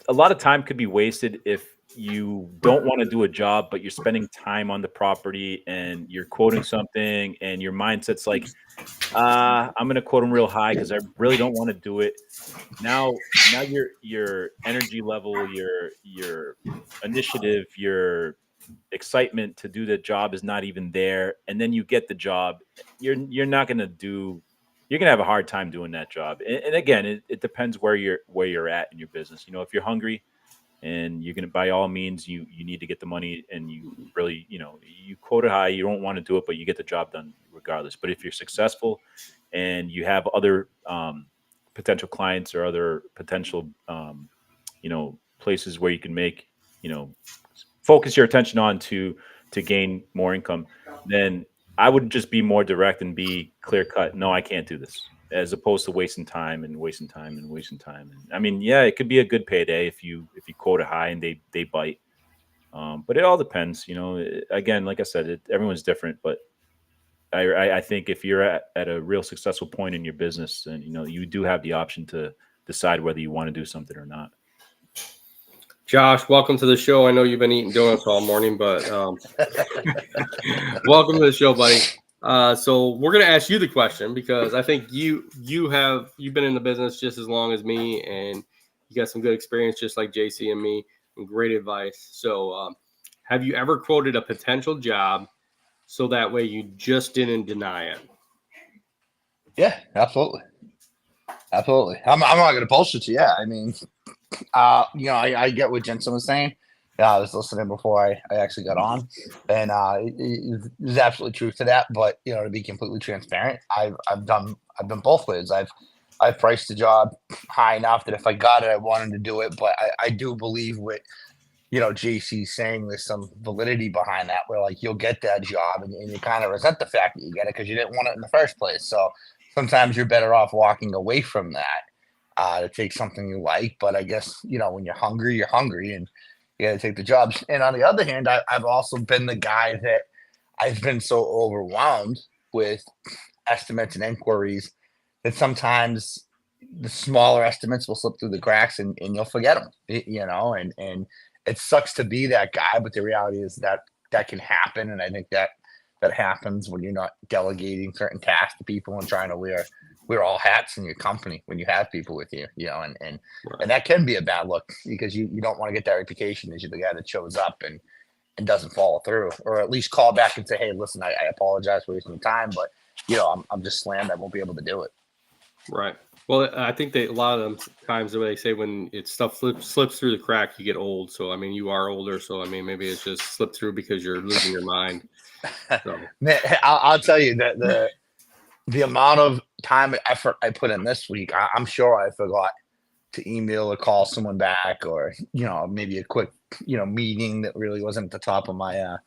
[SPEAKER 2] a lot of time could be wasted if you don't want to do a job, but you're spending time on the property and you're quoting something and your mindset's like, I'm going to quote them real high because I really don't want to do it. Now your energy level, your initiative, your excitement to do the job is not even there. And then you get the job. You're going to have a hard time doing that job. And again, it depends where you're at in your business. If you're hungry and you're going to, by all means, you need to get the money and you really, you quote it high, you don't want to do it, but you get the job done regardless. But if you're successful and you have other potential clients or other potential, places where you can make, focus your attention on to gain more income, then I would just be more direct and be clear cut. No, I can't do this, as opposed to wasting time. And I mean, yeah, it could be a good payday if you quote it high and they bite. But it all depends, again, like I said, everyone's different, but I think if you're at a real successful point in your business, then you do have the option to decide whether you want to do something or not.
[SPEAKER 1] Josh, welcome to the show. I know you've been eating donuts all morning, but welcome to the show, buddy. So we're gonna ask you the question because I think you've been in the business just as long as me, and you got some good experience, just like JC and me, and great advice. So, have you ever quoted a potential job so that way you just didn't deny it?
[SPEAKER 3] Yeah, absolutely. Absolutely. I'm not going to bullshit you. Yeah. I mean, I get what Jensen was saying. Yeah, I was listening before I actually got on, and there's absolutely truth to that. But to be completely transparent, I've been both ways. I've priced the job high enough that if I got it, I wanted to do it. But I do believe what JC's saying, there's some validity behind that, where like you'll get that job and you kind of resent the fact that you get it because you didn't want it in the first place. So sometimes you're better off walking away from that to take something you like. But I guess when you're hungry, and you got to take the jobs. And on the other hand, I've also been the guy that I've been so overwhelmed with estimates and inquiries that sometimes the smaller estimates will slip through the cracks and you'll forget them, and it sucks to be that guy, but the reality is that can happen. And I think that happens when you're not delegating certain tasks to people and trying to wear all hats in your company when you have people with you, and that can be a bad look because you don't want to get that reputation as you're the guy that shows up and doesn't follow through, or at least call back and say, hey, listen, I apologize for wasting your time, but I'm just slammed. I won't be able to do it.
[SPEAKER 1] Right. Well, I think that a lot of them times they say when stuff slips through the crack, you get old. So, I mean, you are older. So, I mean, maybe it's just slipped through because you're losing your mind. So.
[SPEAKER 3] Man, I'll tell you that the amount of time and effort I put in this week, I'm sure I forgot to email or call someone back, or maybe a quick meeting that really wasn't at the top of my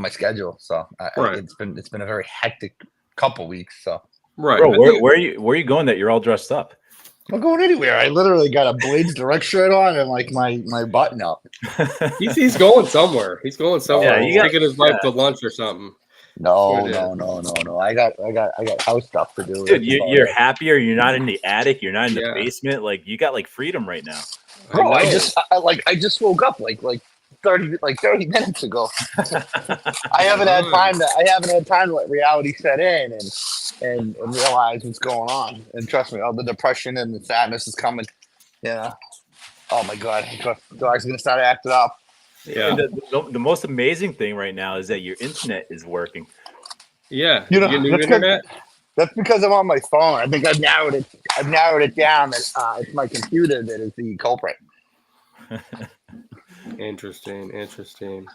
[SPEAKER 3] schedule. So
[SPEAKER 1] right.
[SPEAKER 3] It's been a very hectic couple weeks. So
[SPEAKER 1] right,
[SPEAKER 2] bro, where are you going that you're all dressed up?
[SPEAKER 3] I'm going anywhere. I literally got a Blades Direct shirt on and like my button up.
[SPEAKER 1] He's going somewhere. He's going somewhere.
[SPEAKER 2] Yeah,
[SPEAKER 1] He's taking his wife to lunch or something.
[SPEAKER 3] No. I got house stuff to do.
[SPEAKER 2] Dude, you're happier. You're not in the attic. You're not in the basement. Like you got like freedom right now.
[SPEAKER 3] Bro, I just woke up like 30 minutes ago. I haven't had time to let reality set in and realize what's going on. And trust me, all the depression and the sadness is coming. Yeah. Oh my God, dog's gonna start acting up.
[SPEAKER 2] Yeah. The most amazing thing right now is that your internet is working.
[SPEAKER 1] Yeah. You get new internet?
[SPEAKER 3] That's because I'm on my phone. I think I've narrowed it down that it's my computer that is the culprit.
[SPEAKER 1] Interesting.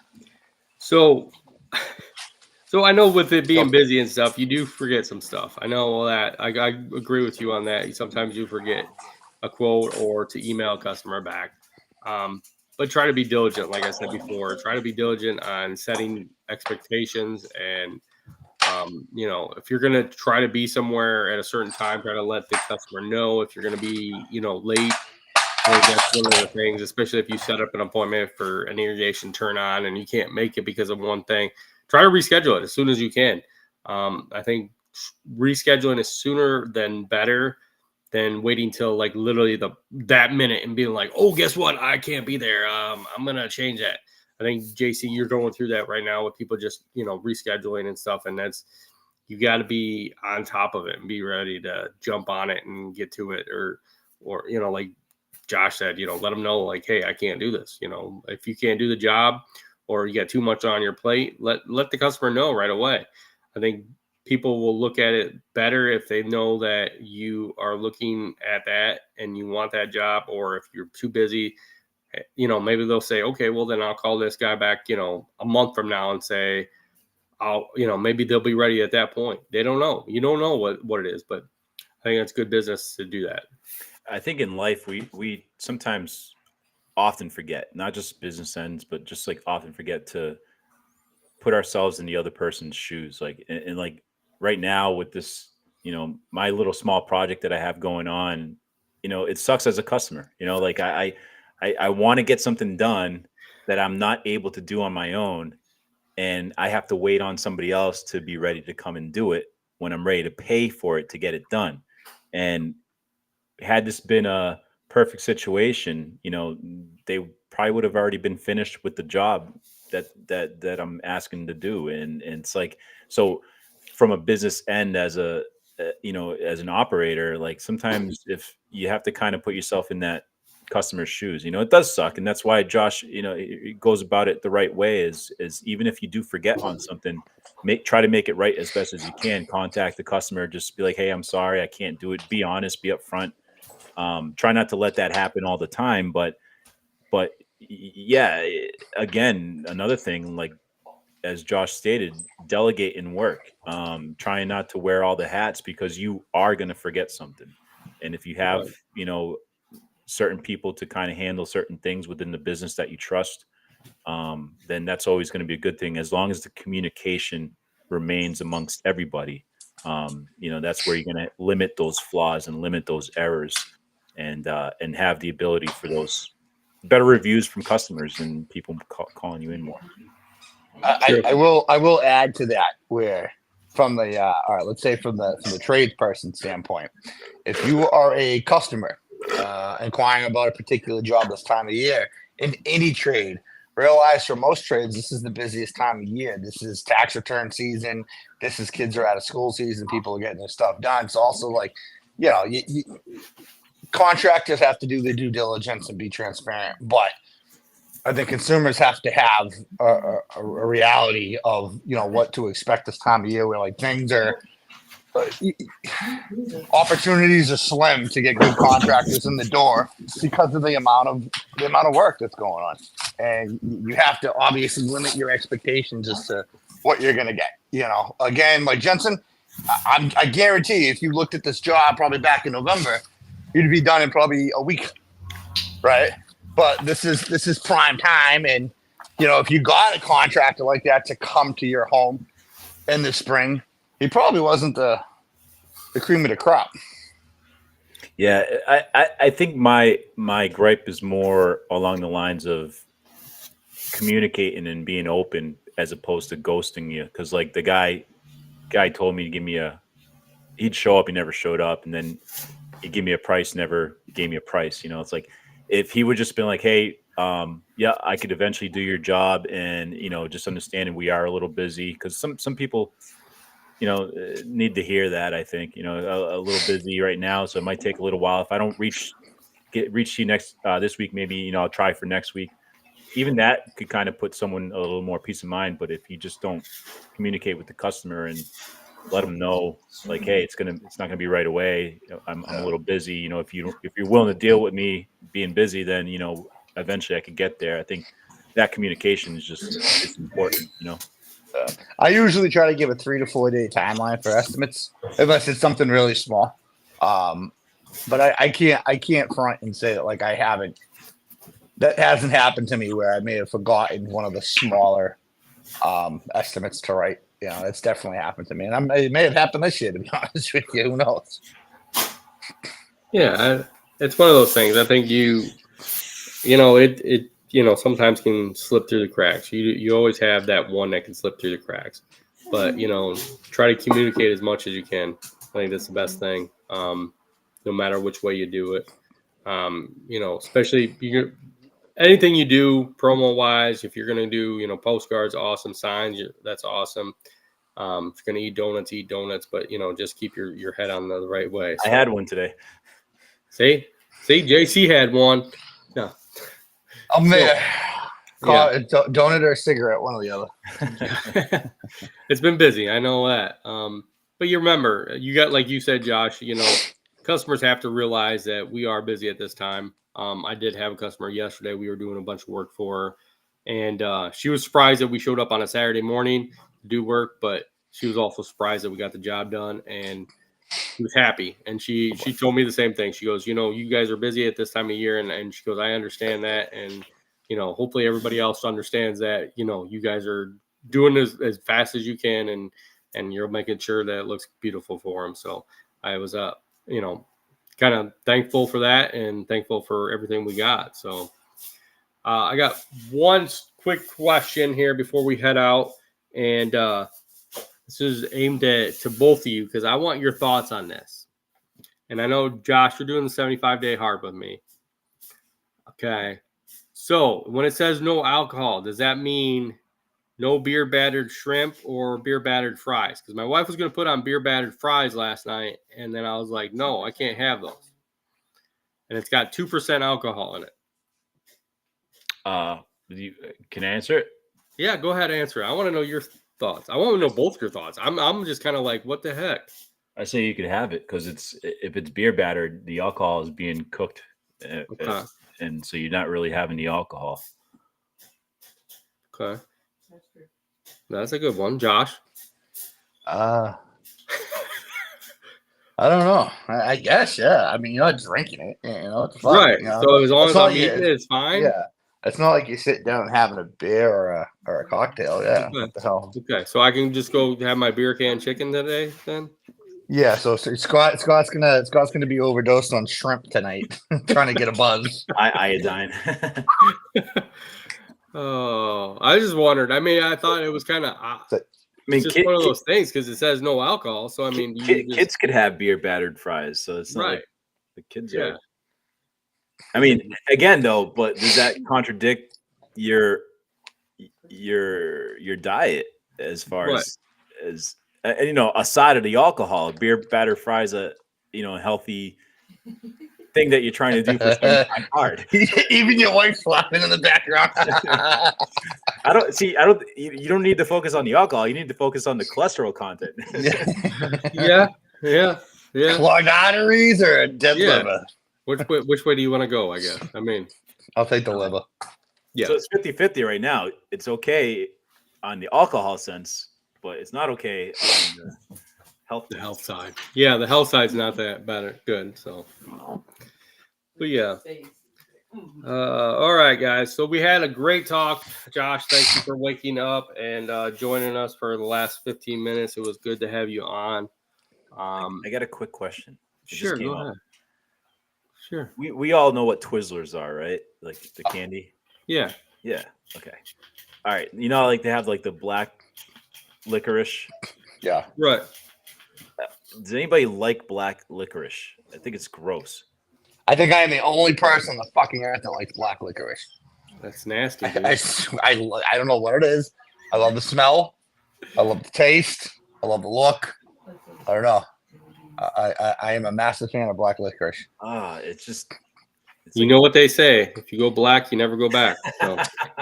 [SPEAKER 1] So I know with it being busy and stuff, you do forget some stuff. I know that. I agree with you on that. Sometimes you forget a quote or to email a customer back. But try to be diligent, like I said before. Try to be diligent on setting expectations, and if you're gonna try to be somewhere at a certain time, try to let the customer know. If you're gonna be, late, I think that's one of the things, especially if you set up an appointment for an irrigation turn on and you can't make it because of one thing. Try to reschedule it as soon as you can. I think rescheduling is sooner than better than waiting till like literally that minute and being like, oh, guess what? I can't be there. I'm going to change that. I think, JC, you're going through that right now with people just, rescheduling and stuff. And you got to be on top of it and be ready to jump on it and get to it. Or like Josh said, let them know like, hey, I can't do this. If you can't do the job or you got too much on your plate, let the customer know right away. I think people will look at it better if they know that you are looking at that and you want that job, or if you're too busy, maybe they'll say, okay, well then I'll call this guy back, a month from now and say, maybe they'll be ready at that point. They don't know. You don't know what it is, but I think it's good business to do that.
[SPEAKER 2] I think in life, we sometimes often forget, not just business ends, but just like often forget to put ourselves in the other person's shoes. Like, and like right now with this, my little small project that I have going on, it sucks as a customer, like I want to get something done that I'm not able to do on my own. and I have to wait on somebody else to be ready to come and do it when I'm ready to pay for it to get it done. And had this been a perfect situation, they probably would have already been finished with the job that I'm asking to do. And it's like, so from a business end, as as an operator, like sometimes if you have to kind of put yourself in that customer's shoes, it does suck. And that's why Josh, it goes about it the right way is even if you do forget on something, try to make it right as best as you can. Contact the customer, just be like, hey, I'm sorry, I can't do it. Be honest, be upfront. Try not to let that happen all the time, but yeah, again, another thing, like as Josh stated, delegate in work. Trying not to wear all the hats, because you are going to forget something. And if you have, certain people to kind of handle certain things within the business that you trust, then that's always going to be a good thing, as long as the communication remains amongst everybody. That's where you're going to limit those flaws and limit those errors, and have the ability for those better reviews from customers and people calling you in more.
[SPEAKER 3] I will add to that, where from the all right, let's say from the tradesperson standpoint, if you are a customer inquiring about a particular job this time of year in any trade, realize for most trades this is the busiest time of year. This is tax return season. This is kids are out of school season. People are getting their stuff done. It's also like, contractors have to do their due diligence and be transparent, but I think consumers have to have a reality of what to expect this time of year, where like things are opportunities are slim to get good contractors in the door because of the amount of work that's going on, and you have to obviously limit your expectations as to what you're going to get. Again, like Jensen, I guarantee if you looked at this job probably back in November, you'd be done in probably a week, right? But this is prime time, and if you got a contractor like that to come to your home in the spring, he probably wasn't the cream of the crop.
[SPEAKER 2] Yeah, I think my gripe is more along the lines of communicating and being open as opposed to ghosting you. Because like the guy told me to give me he'd show up, he never showed up, and then he'd give me a price, never gave me a price. It's like, if he would just been like, hey, yeah, I could eventually do your job, and just understanding we are a little busy, because some people need to hear that. I think a little busy right now, so it might take a little while. If I don't reach you next this week, maybe I'll try for next week. Even that could kind of put someone a little more peace of mind. But if you just don't communicate with the customer and let them know, like, hey, it's not gonna be right away. I'm a little busy. If you're willing to deal with me being busy, then eventually I could get there. I think that communication is it's important.
[SPEAKER 3] I usually try to give a 3 to 4 day timeline for estimates, unless it's something really small. But I can't front and say that like I haven't. That hasn't happened to me where I may have forgotten one of the smaller estimates to write. It's definitely happened to me, and it may have happened this year. To be honest with you, who knows?
[SPEAKER 1] Yeah, it's one of those things. I think it sometimes can slip through the cracks. You always have that one that can slip through the cracks, but try to communicate as much as you can. I think that's the best thing. No matter which way you do it, especially anything you do promo wise. If you're going to do postcards, awesome, signs, that's awesome. If you're going to eat donuts, but just keep your head on the right way.
[SPEAKER 2] So, I had one today.
[SPEAKER 1] See, JC had one. No.
[SPEAKER 3] I'm there. Call it a donut or a cigarette, one or the other.
[SPEAKER 1] It's been busy. I know that. But you remember, you got, like you said, Josh, customers have to realize that we are busy at this time. I did have a customer yesterday. We were doing a bunch of work for her, and she was surprised that we showed up on a Saturday morning to do work, but she was also surprised that we got the job done, and she was happy. And she told me the same thing. She goes, you guys are busy at this time of year, and she goes, I understand that, and hopefully everybody else understands that you guys are doing this as fast as you can, and you're making sure that it looks beautiful for them. So I was kind of thankful for that, and thankful for everything we got. So I got one quick question here before we head out. and this is aimed to both of you because I want your thoughts on this. And I know, Josh, you're doing the 75-day hard with me. Okay. So when it says no alcohol, does that mean no beer battered shrimp or beer battered fries? Because my wife was going to put on beer battered fries last night, and then I was like, no, I can't have those. And it's got 2% alcohol in it.
[SPEAKER 2] You can I answer it?
[SPEAKER 1] Yeah, go ahead and answer it. I want to know your thoughts. I want to know both your thoughts. I'm just kind of like, what the heck?
[SPEAKER 2] I say you could have it because if it's beer battered, the alcohol is being cooked, and so you're not really having the alcohol.
[SPEAKER 1] Okay, that's a good one, Josh.
[SPEAKER 3] I don't know. I guess, yeah. I mean, you're not drinking it, it's fun,
[SPEAKER 1] Right. So as long as I'm
[SPEAKER 3] eating
[SPEAKER 1] eating it, it's fine.
[SPEAKER 3] Yeah. It's not like you sit down having a beer or a cocktail. Yeah.
[SPEAKER 1] Okay.
[SPEAKER 3] What the hell?
[SPEAKER 1] Okay. So I can just go have my beer can chicken today then?
[SPEAKER 3] Yeah. So Scott's gonna be overdosed on shrimp tonight, trying to get a buzz.
[SPEAKER 2] Iodine.
[SPEAKER 1] Oh, I just wondered. I mean, I thought it was kind of. It's just one of those things because it says no alcohol. So I mean,
[SPEAKER 2] kids could have beer battered fries, so it's not like the kids are. I mean, again, though, but does that contradict your diet as far as aside of the alcohol? Beer battered fries a healthy thing that you're trying to do for time hard.
[SPEAKER 3] Even your wife's laughing in the background.
[SPEAKER 2] You don't need to focus on the alcohol. You need to focus on the cholesterol content.
[SPEAKER 1] Yeah.
[SPEAKER 3] Clogged arteries or dead liver?
[SPEAKER 1] Which way do you want to go, I guess? I mean,
[SPEAKER 3] I'll take the liver.
[SPEAKER 1] Yeah.
[SPEAKER 2] So it's 50-50 right now. It's okay on the alcohol sense, but it's not okay on the health
[SPEAKER 1] side. Yeah, the health side's not that bad. Good. So, but yeah. All right, guys. So we had a great talk. Josh, thank you for waking up and joining us for the last 15 minutes. It was good to have you on.
[SPEAKER 2] I got a quick question.
[SPEAKER 1] Sure, go ahead. Sure.
[SPEAKER 2] We all know what Twizzlers are, right? Like the candy.
[SPEAKER 1] Yeah.
[SPEAKER 2] Yeah. Okay. All right. Like they have like the black licorice.
[SPEAKER 3] Yeah.
[SPEAKER 1] Right.
[SPEAKER 2] Does anybody like black licorice? I think it's gross.
[SPEAKER 3] I think I am the only person on the fucking earth that likes black licorice.
[SPEAKER 1] That's nasty.
[SPEAKER 3] I don't know what it is. I love the smell. I love the taste. I love the look. I don't know. I am a massive fan of black licorice.
[SPEAKER 2] It's
[SPEAKER 1] know what they say: if you go black, you never go back. So.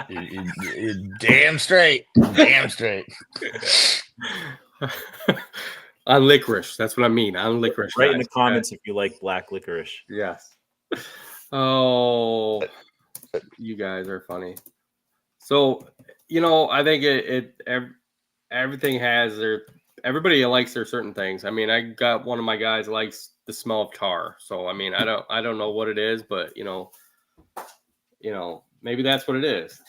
[SPEAKER 3] You're damn straight. Damn straight.
[SPEAKER 1] On licorice, that's what I mean. On licorice.
[SPEAKER 2] Write in the comments if you like black licorice.
[SPEAKER 1] Yes. Oh, you guys are funny. So, I think everything has everybody likes their certain things. I mean, I got one of my guys likes the smell of tar. So, I mean, I don't know what it is, but maybe that's what it is.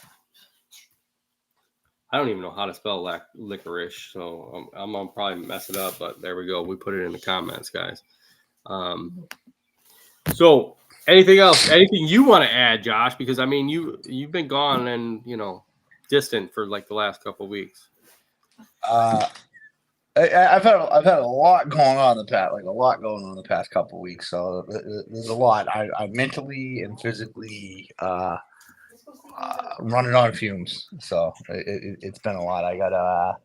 [SPEAKER 1] I don't even know how to spell licorice, so I'm gonna probably mess it up. But there we go. We put it in the comments, guys. So, anything else? Anything you want to add, Josh? Because I mean, you've been gone and distant for like the last couple of weeks.
[SPEAKER 3] I've had a lot going on the past couple of weeks. So there's a lot. I mentally and physically running on fumes. So it's been a lot. I gotta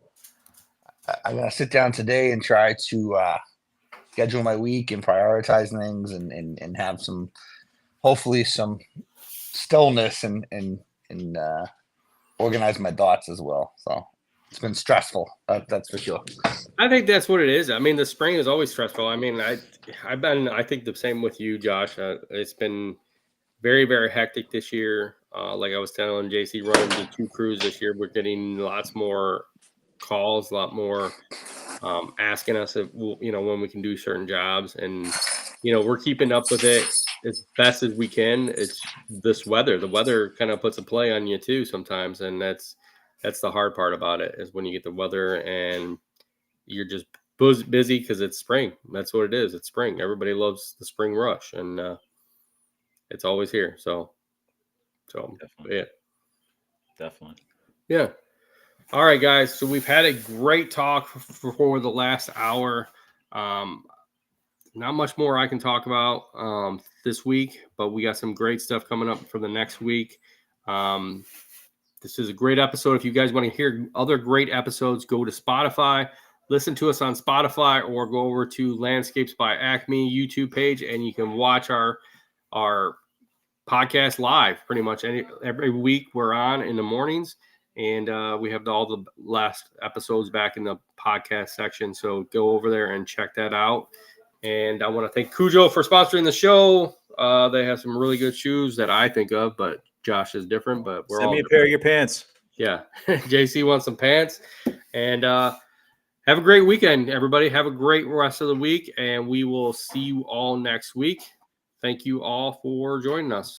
[SPEAKER 3] sit down today and try to schedule my week and prioritize things and have hopefully some stillness and organize my thoughts as well. So it's been stressful. That's for sure.
[SPEAKER 1] I think that's what it is. I mean, the spring is always stressful. I mean, I think the same with you, Josh. It's been very, very hectic this year. Like I was telling JC, running the 2 crews this year, we're getting lots more calls, a lot more asking us if when we can do certain jobs, and we're keeping up with it as best as we can. It's this weather. The weather kind of puts a play on you too sometimes, and that's the hard part about it is when you get the weather and you're just busy because it's spring. That's what it is. It's spring. Everybody loves the spring rush, and it's always here. So
[SPEAKER 2] definitely.
[SPEAKER 1] yeah.
[SPEAKER 2] Definitely.
[SPEAKER 1] Yeah. All right, guys. So we've had a great talk for the last hour. Not much more I can talk about this week, but we got some great stuff coming up for the next week. This is a great episode. If you guys want to hear other great episodes, go to Spotify, listen to us on Spotify, or go over to Landscapes by Acme YouTube page, and you can watch our podcast live pretty much every week. We're on in the mornings, and we have all the last episodes back in the podcast section. So go over there and check that out. And I want to thank Cujo for sponsoring the show. They have some really good shoes that I think of, but Josh is different. But we're
[SPEAKER 2] Send
[SPEAKER 1] all
[SPEAKER 2] me a
[SPEAKER 1] different.
[SPEAKER 2] pair of your pants.
[SPEAKER 1] Yeah. JC wants some pants. And have a great weekend, everybody. Have a great rest of the week, and we will see you all next week. Thank you all for joining us.